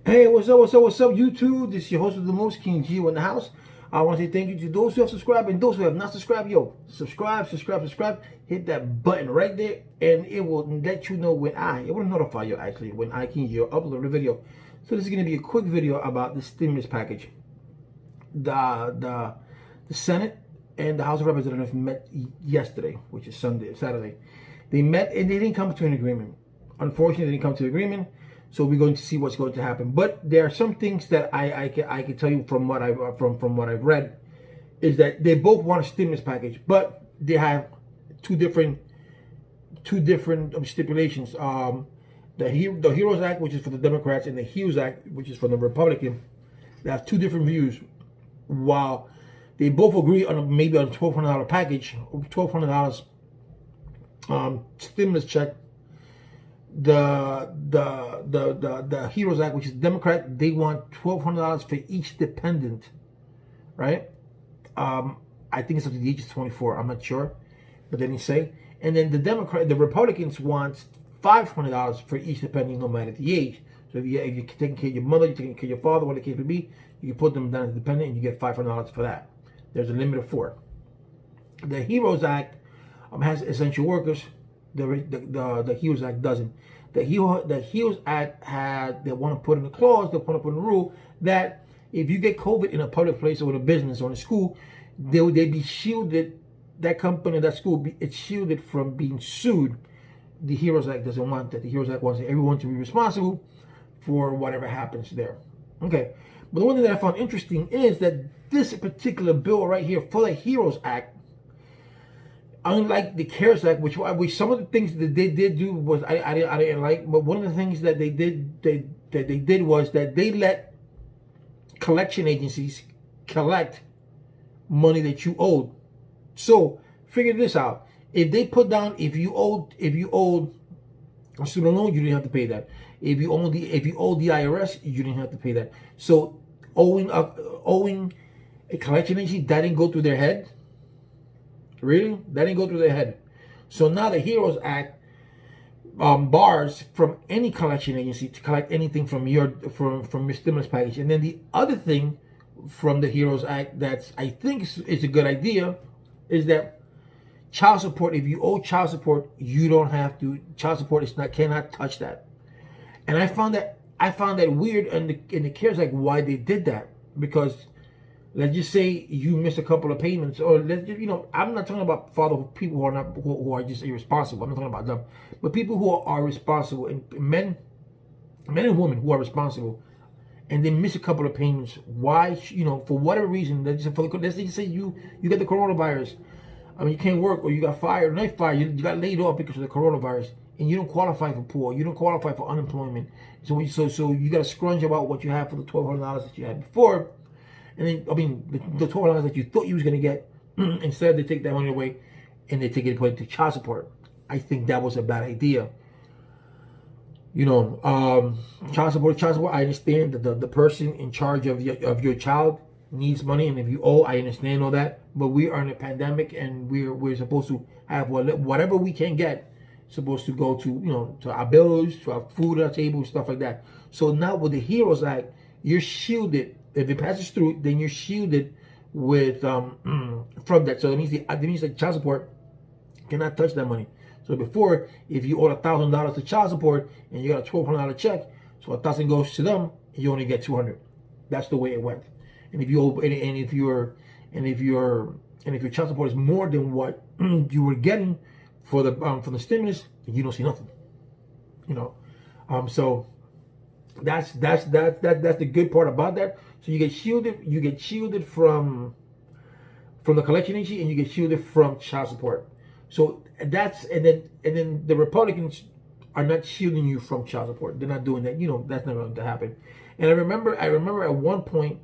Hey, what's up, YouTube? This is your host with the most, King Gio in the house. I want to say thank you to those who have subscribed and those who have not subscribed. Yo, subscribe. Hit that button right there, and it will let you know it will notify you actually when I, King Gio, upload a video. So this is going to be a quick video about the stimulus package. The Senate and the House of Representatives met yesterday, which is Saturday. They met and they didn't come to an agreement. Unfortunately, they didn't come to an agreement. So we're going to see what's going to happen. But there are some things that I can tell you from what I've read, is that they both want a stimulus package, but they have two different stipulations. The HEROES Act, which is for the Democrats, and the HEROES Act, which is for the Republican. They have two different views. While they both agree on maybe on a $1,200 package, $1,200 stimulus check. The HEROES Act, which is Democrat, they want $1,200 for each dependent, right? I think it's up to the age of 24. I'm not sure, but then they say. And then the Republicans want $500 for each dependent, no matter the age. So if you're taking care of your mother, you're taking care of your father, whatever the case may be, you can put them down as dependent, and you get $500 for that. There's a limit of 4. The HEROES Act has essential workers. The HEROES Act doesn't. The HEROES Act they want to put in a clause, they want to put in a rule that if you get COVID in a public place or in a business or in a school, they'd be shielded. That company, that school, it's shielded from being sued. The HEROES Act doesn't want that. The HEROES Act wants everyone to be responsible for whatever happens there. Okay, but the one thing that I found interesting is that this particular bill right here for the HEROES Act, unlike the CARES Act, which some of the things that they did do was I didn't like, but one of the things that they did was that they let collection agencies collect money that you owed. So figure this out: if they put down, if you owed a student loan, you didn't have to pay that. If you owed the IRS, you didn't have to pay that. So owing a collection agency, that didn't go through their head. Really? That didn't go through their head. So now the HEROES Act bars from any collection agency to collect anything from your stimulus package. And then the other thing from the HEROES Act that's I think is a good idea is that child support. If you owe child support, you don't have to. Child support cannot touch that. And I found that weird in the CARES Act why they did that, because let's just say you miss a couple of payments, or I'm not talking about people who are just irresponsible. I'm not talking about them, but people who are responsible, and men and women who are responsible, and they miss a couple of payments. Why? For whatever reason, let's just say you get the coronavirus. I mean, you can't work, or you got fired, not fired, you got laid off because of the coronavirus, and you don't qualify for poor, you don't qualify for unemployment. So you got to scrunch about what you have for the $1,200 that you had before. And then, the $12 that you thought you was going to get, instead they take that money away and they take it and put it to child support. I think that was a bad idea. Child support, I understand that the person in charge of your child needs money, and if you owe, I understand all that. But we are in a pandemic, and we're supposed to have whatever we can get, supposed to go to to our bills, to our food at our table, stuff like that. So now with the HEROES Act, you're shielded. If it passes through, then you're shielded with from that. So that means that child support cannot touch that money. So before, if you owe $1,000 to child support and you got a $1,200 check, so $1,000 goes to them, and you only get $200. That's the way it went. And if you owe, and if your child support is more than what you were getting for the stimulus, then you don't see nothing. So that's the good part about that. So you get shielded from the collection agency, and you get shielded from child support. So and then the Republicans are not shielding you from child support. They're not doing that. That's not going to happen. And I remember at one point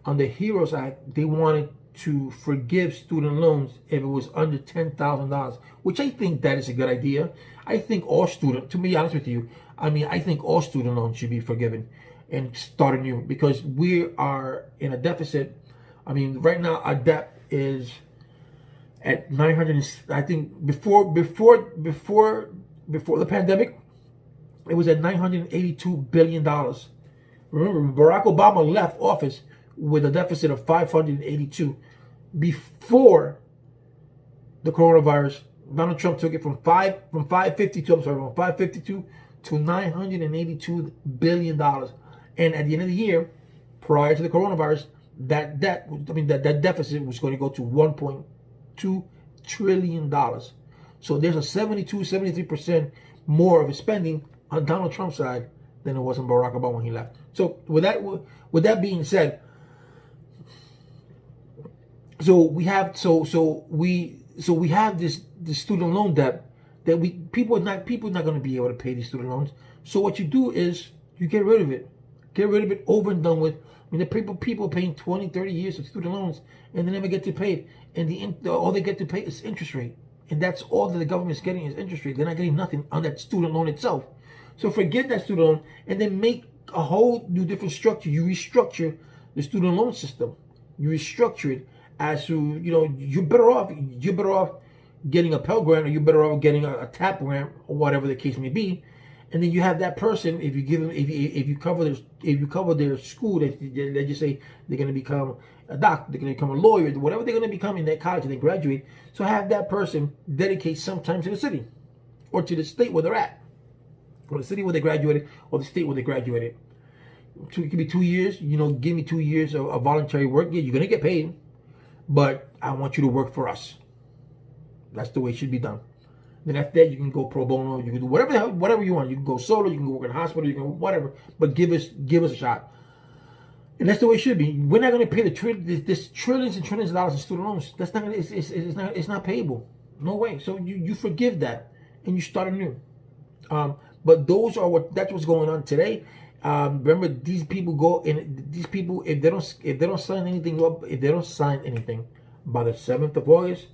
on the HEROES Act, they wanted to forgive student loans if it was under $10,000, which I think that is a good idea. I think to be honest with you, I think all student loans should be forgiven and start anew, because we are in a deficit. Right now our debt is at 900. I think before the pandemic, it was at $982 billion. Remember, Barack Obama left office with a deficit of 582 before the coronavirus. Donald Trump took it from 552. I'm sorry, from 552 to $982 billion. And at the end of the year, prior to the coronavirus, that deficit was going to go to $1.2 trillion. So there's a 73% more of his spending on Donald Trump's side than it was on Barack Obama when he left. So with that being said, we have this student loan debt that people are not going to be able to pay these student loans. So what you do is you get rid of it. Get rid of it, over and done with. I mean, the people paying 20, 30 years of student loans and they never get to pay it. And all they get to pay is interest rate. And that's all that the government is getting is interest rate. They're not getting nothing on that student loan itself. So forget that student loan and then make a whole new different structure. You restructure the student loan system. You restructure it as to, you're better off getting a Pell Grant, or you're better off getting a TAP grant, or whatever the case may be. And then you have that person, if you cover their school, they just say they're going to become a doctor, they're going to become a lawyer, whatever they're going to become in that college and they graduate. So have that person dedicate some time to the city or to the state where they're at, or the city where they graduated, or the state where they graduated. It could be 2 years. Give me 2 years of voluntary work. Yeah, you're going to get paid, but I want you to work for us. That's the way it should be done. Then after that, you can go pro bono. You can do whatever you want. You can go solo. You can go work in a hospital. You can whatever. But give us a shot. And that's the way it should be. We're not going to pay this trillions and trillions of dollars in student loans. That's not. It's not payable. No way. So you forgive that and you start anew. But that's what's going on today. Remember, these people if they don't sign anything by the 7th of August.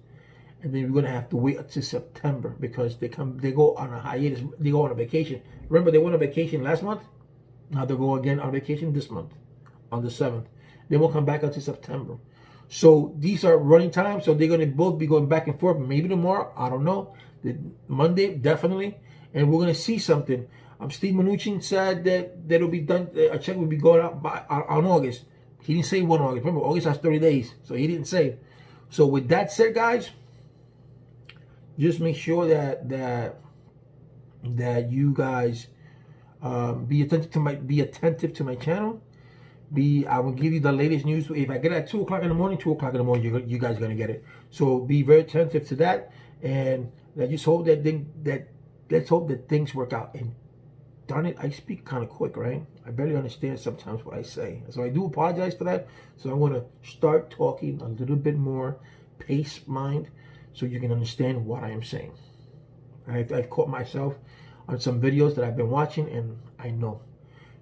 And then we're going to have to wait until September because they go on a hiatus. They go on a vacation. Remember, they went on vacation last month. Now they'll go again on vacation this month on the 7th. They won't come back until September. So these are running times. So they're going to both be going back and forth. Maybe tomorrow. I don't know. Monday, definitely. And we're going to see something. Steve Mnuchin said that it'll be done. A check will be going out on August. He didn't say 1 August. Remember, August has 30 days. So he didn't say. So with that said, guys, just make sure that you guys be attentive to my channel. I will give you the latest news. If I get it at 2 o'clock in the morning, you guys are gonna get it. So be very attentive to that, and I just hope let's hope that things work out. And darn it, I speak kind of quick, right? I barely understand sometimes what I say, so I do apologize for that. So I want to start talking a little bit more pace-mind, so you can understand what I am saying. I've caught myself on some videos that I've been watching, and I know.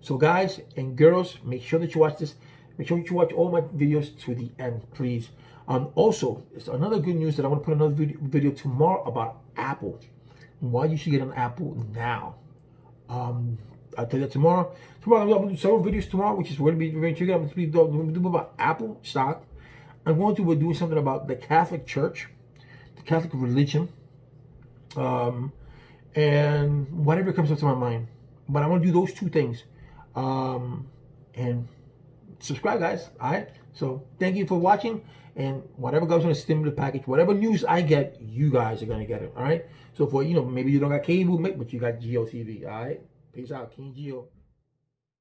So guys and girls, make sure that you watch this. Make sure that you watch all my videos to the end, please. Also, it's another good news that I want to put another video tomorrow about Apple. Why you should get an Apple now. I'll tell you that tomorrow. Tomorrow I'm going to do several videos tomorrow, which is going to be very intriguing. I'm going to do about Apple stock. I'm going to be doing something about the Catholic Church, the Catholic religion, and whatever comes up to my mind. But I want to do those two things. And subscribe, guys. All right. So thank you for watching. And whatever goes on the stimulus package, whatever news I get, you guys are gonna get it. All right. So for maybe you don't got cable, but you got GeoTV. All right. Peace out, King Geo.